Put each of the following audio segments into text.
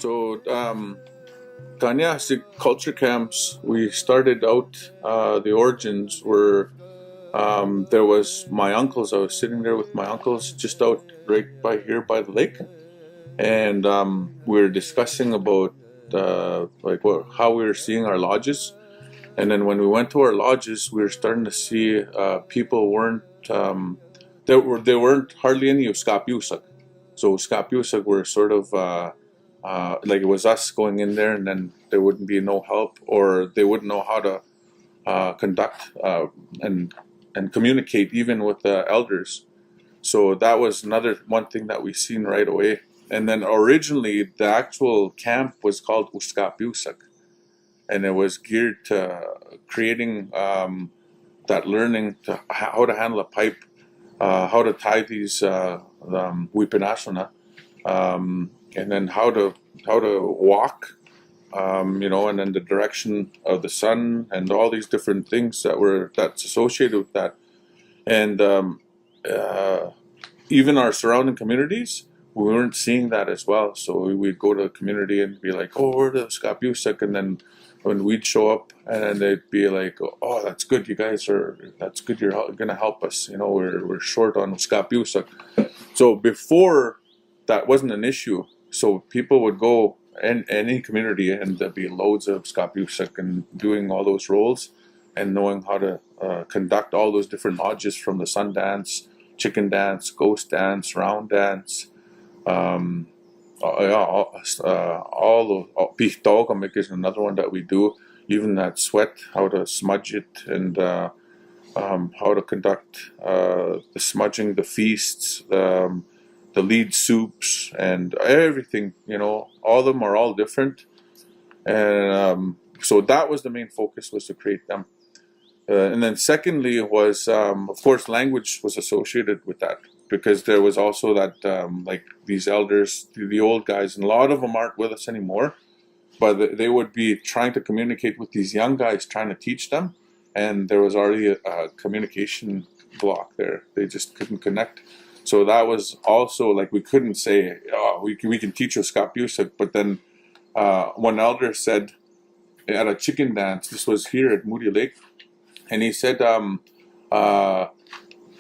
So, Tanya, culture camps, we started out, the origins were, there was my uncles. I was sitting there with my uncles just out right by here by the lake. And we were discussing about how we were seeing our lodges. And then when we went to our lodges, we were starting to see people weren't, there weren't hardly any oskâpêwisak. So oskâpêwisak were sort of like it was us going in there, and then there wouldn't be no help, or they wouldn't know how to conduct and communicate even with the elders. So that was another one thing that we seen right away. And then originally the actual camp was called oskâpêwisak, and it was geared to creating that learning to how to handle a pipe, how to tie these wipinasana, and then how to walk, and then the direction of the sun and all these different things that's associated with that. And even our surrounding communities, we weren't seeing that as well. So we'd go to the community and be like, "Oh, we're the oskâpêwisak," and then when we'd show up, and they'd be like, "Oh, that's good, you guys that's good, you're going to help us. We're short on oskâpêwisak." So before, that wasn't an issue. So people would go in any community, and there'd be loads of oskâpêwisak and doing all those roles and knowing how to conduct all those different lodges, from the sun dance, chicken dance, ghost dance, round dance, pihtogamic is another one that we do. Even that sweat, how to smudge it, and how to conduct the smudging, the feasts, the lead soups, and everything. All of them are all different, and so that was the main focus, was to create them. And then secondly was, of course, language was associated with that, because there was also that, like these elders, the old guys, and a lot of them aren't with us anymore, but they would be trying to communicate with these young guys, trying to teach them, and there was already a communication block there. They just couldn't connect. So that was also like, we couldn't say, "Oh, we can teach oskâpêwisak," but then one elder said at a chicken dance, this was here at Moody Lake, and he said,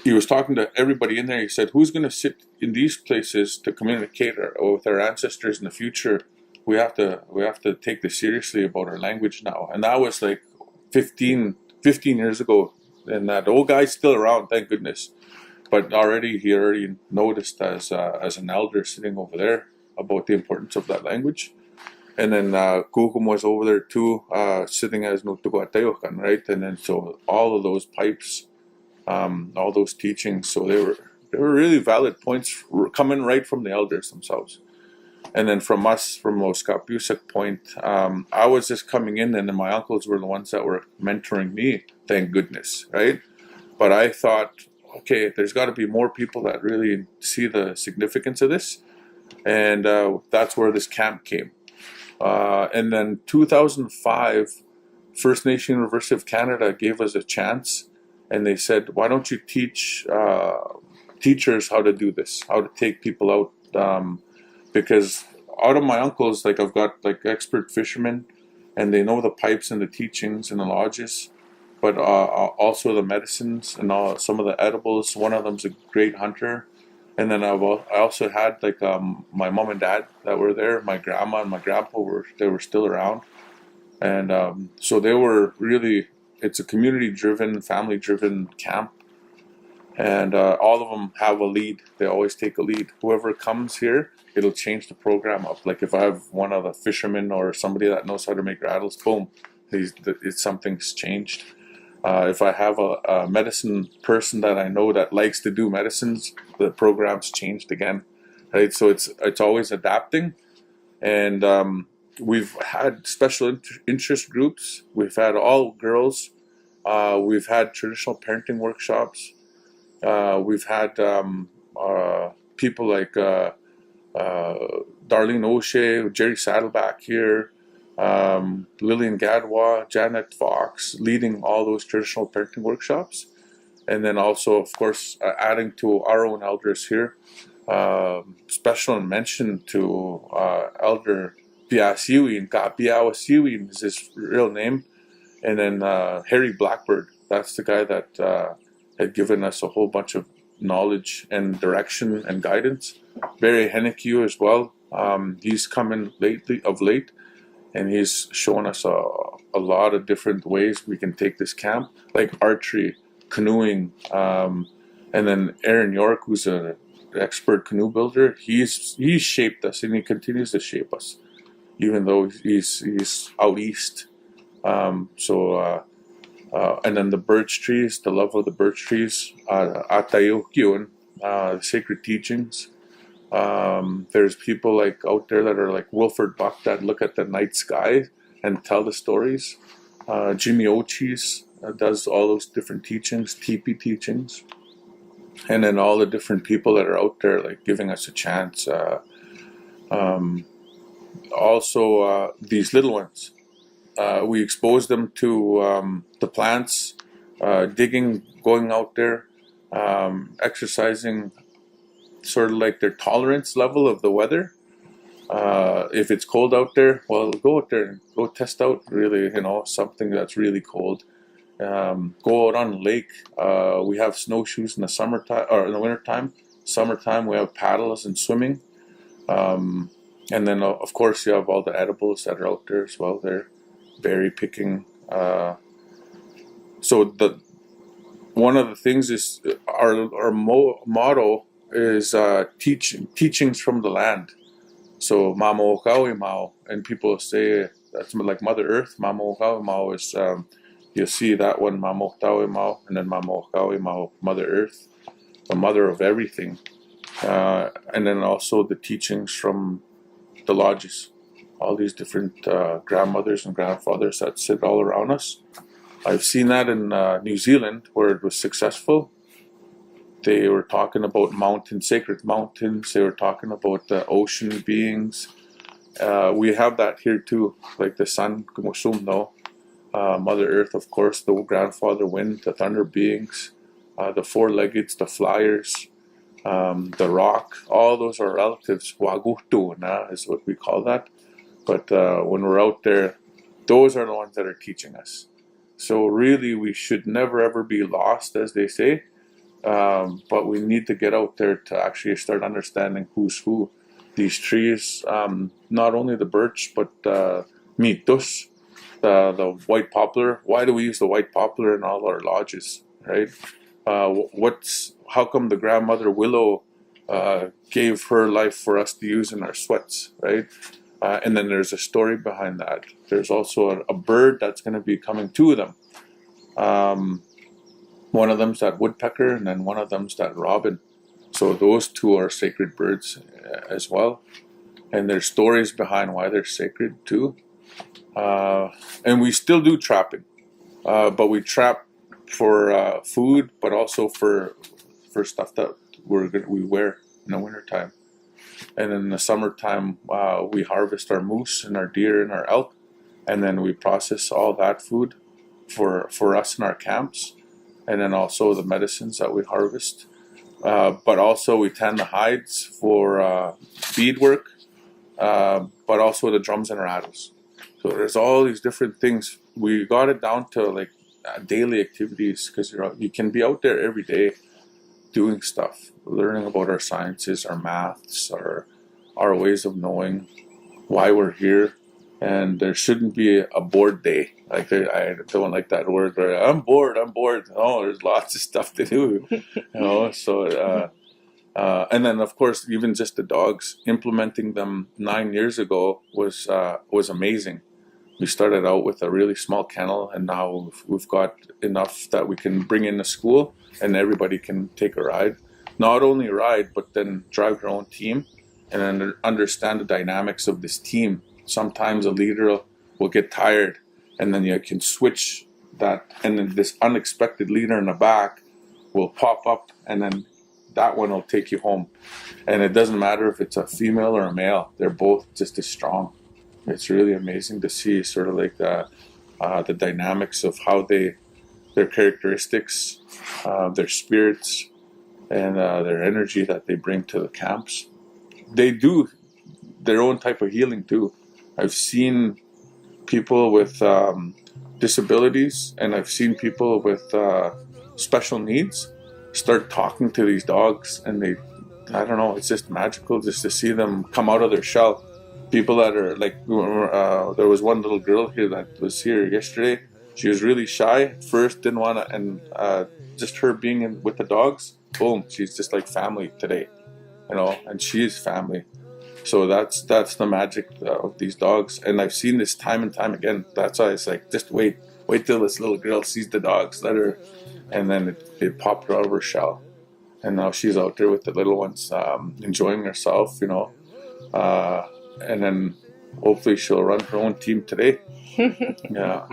he was talking to everybody in there. He said, "Who's going to sit in these places to communicate with our ancestors in the future? We have to take this seriously about our language now." And that was like 15 years ago. And that old guy's still around, thank goodness. But he already noticed as an elder sitting over there about the importance of that language. And then Kukum was over there too, sitting as Nutuguatayokan, right? And then so all of those pipes, all those teachings, so they were really valid points coming right from the elders themselves. And then from us, from oskâpêwisak point, I was just coming in, and then my uncles were the ones that were mentoring me, thank goodness, right? But I thought, okay, there's got to be more people that really see the significance of this, and that's where this camp came. And then 2005, First Nation University of Canada gave us a chance, and they said, "Why don't you teach teachers how to do this, how to take people out?" Because out of my uncles, like I've got like expert fishermen, and they know the pipes and the teachings and the lodges, but also the medicines and some of the edibles. One of them's a great hunter. And then I also had like my mom and dad that were there. My grandma and my grandpa were still around, and so they were really. It's a community-driven, family-driven camp, and all of them have a lead. They always take a lead. Whoever comes here, it'll change the program up. Like if I have one of the fishermen or somebody that knows how to make rattles, boom, something's changed. If I have a medicine person that I know that likes to do medicines, the program's changed again, right? So it's always adapting, and we've had special interest groups. We've had all girls. We've had traditional parenting workshops. We've had people like Darlene O'Shea, Jerry Saddleback here, Lillian Gadwa, Janet Fox, leading all those traditional parenting workshops. And then also, of course, adding to our own elders here, special mention to Elder Piasiwin, Kapiawasiwin is his real name. And then Harry Blackbird, that's the guy that had given us a whole bunch of knowledge and direction and guidance. Barry Hennique as well. He's come in of late, and he's shown us a lot of different ways we can take this camp, like archery, canoeing, and then Aaron York, who's an expert canoe builder. He's shaped us, and he continues to shape us, even though he's out east. And then the birch trees, the love of the birch trees, Atayukyun, the sacred teachings. There's people like out there that are like Wilford Buck that look at the night sky and tell the stories. Jimmy Ochis does all those different teachings, teepee teachings. And then all the different people that are out there like giving us a chance. Also, these little ones. We expose them to the plants, digging, going out there, exercising sort of like their tolerance level of the weather. If it's cold out there, well, go out there and go test out really, something that's really cold. Go out on the lake. We have snowshoes in the summertime or in the wintertime. Summertime, we have paddles and swimming. And then, of course, you have all the edibles that are out there as well. They're berry picking. So one of the things is our motto is teachings from the land. So Mamo Okawi Mao, and people say that's like Mother Earth. Mamo Okawi Mao is you see that one, Mamo Okawi Mao, and then Mamo Okawi Mao, Mother Earth, the mother of everything, and then also the teachings from the lodges. All these different grandmothers and grandfathers that sit all around us. I've seen that in New Zealand where it was successful. They were talking about mountains, sacred mountains. They were talking about the ocean beings. We have that here too, like the sun, Mother Earth, of course, the grandfather wind, the thunder beings, the four-leggeds, the flyers, the rock. All those are relatives. Wagutu is what we call that. But when we're out there, those are the ones that are teaching us. So really, we should never ever be lost, as they say. But we need to get out there to actually start understanding who's who. These trees, not only the birch, but mitos, the white poplar. Why do we use the white poplar in all our lodges, right? How come the grandmother willow gave her life for us to use in our sweats, right? And then there's a story behind that. There's also a bird that's going to be coming, two of them. One of them's that woodpecker, and then one of them's that robin. So those two are sacred birds as well. And there's stories behind why they're sacred too. And we still do trapping. But we trap for food, but also for stuff that we wear in the wintertime. And in the summertime, we harvest our moose and our deer and our elk, and then we process all that food for us in our camps, and then also the medicines that we harvest. But also we tan the hides for beadwork, but also the drums and rattles. So there's all these different things. We got it down to like daily activities, because you can be out there every day doing stuff, learning about our sciences, our maths, our ways of knowing why we're here. And there shouldn't be a bored day. Like I don't like that word, but I'm bored. No, there's lots of stuff to do, So, and then of course, even just the dogs, implementing them 9 years ago was amazing. We started out with a really small kennel, and now we've got enough that we can bring in a school and everybody can take a ride. Not only ride, but then drive your own team and then understand the dynamics of this team. Sometimes a leader will get tired, and then you can switch that, and then this unexpected leader in the back will pop up, and then that one will take you home. And it doesn't matter if it's a female or a male, they're both just as strong. It's really amazing to see sort of like the dynamics of how their characteristics, their spirits, and their energy that they bring to the camps. They do their own type of healing too. I've seen people with disabilities, and I've seen people with special needs start talking to these dogs, and I don't know, it's just magical just to see them come out of their shell. People that are like, there was one little girl here that was here yesterday. She was really shy at first, didn't want to, and just her being with the dogs, boom, she's just like family today, and she's family. So that's the magic of these dogs, and I've seen this time and time again. That's why it's like, just wait till this little girl sees the dogs, let her, and then it popped her out of her shell, and now she's out there with the little ones, enjoying herself, and then hopefully she'll run her own team today. Yeah.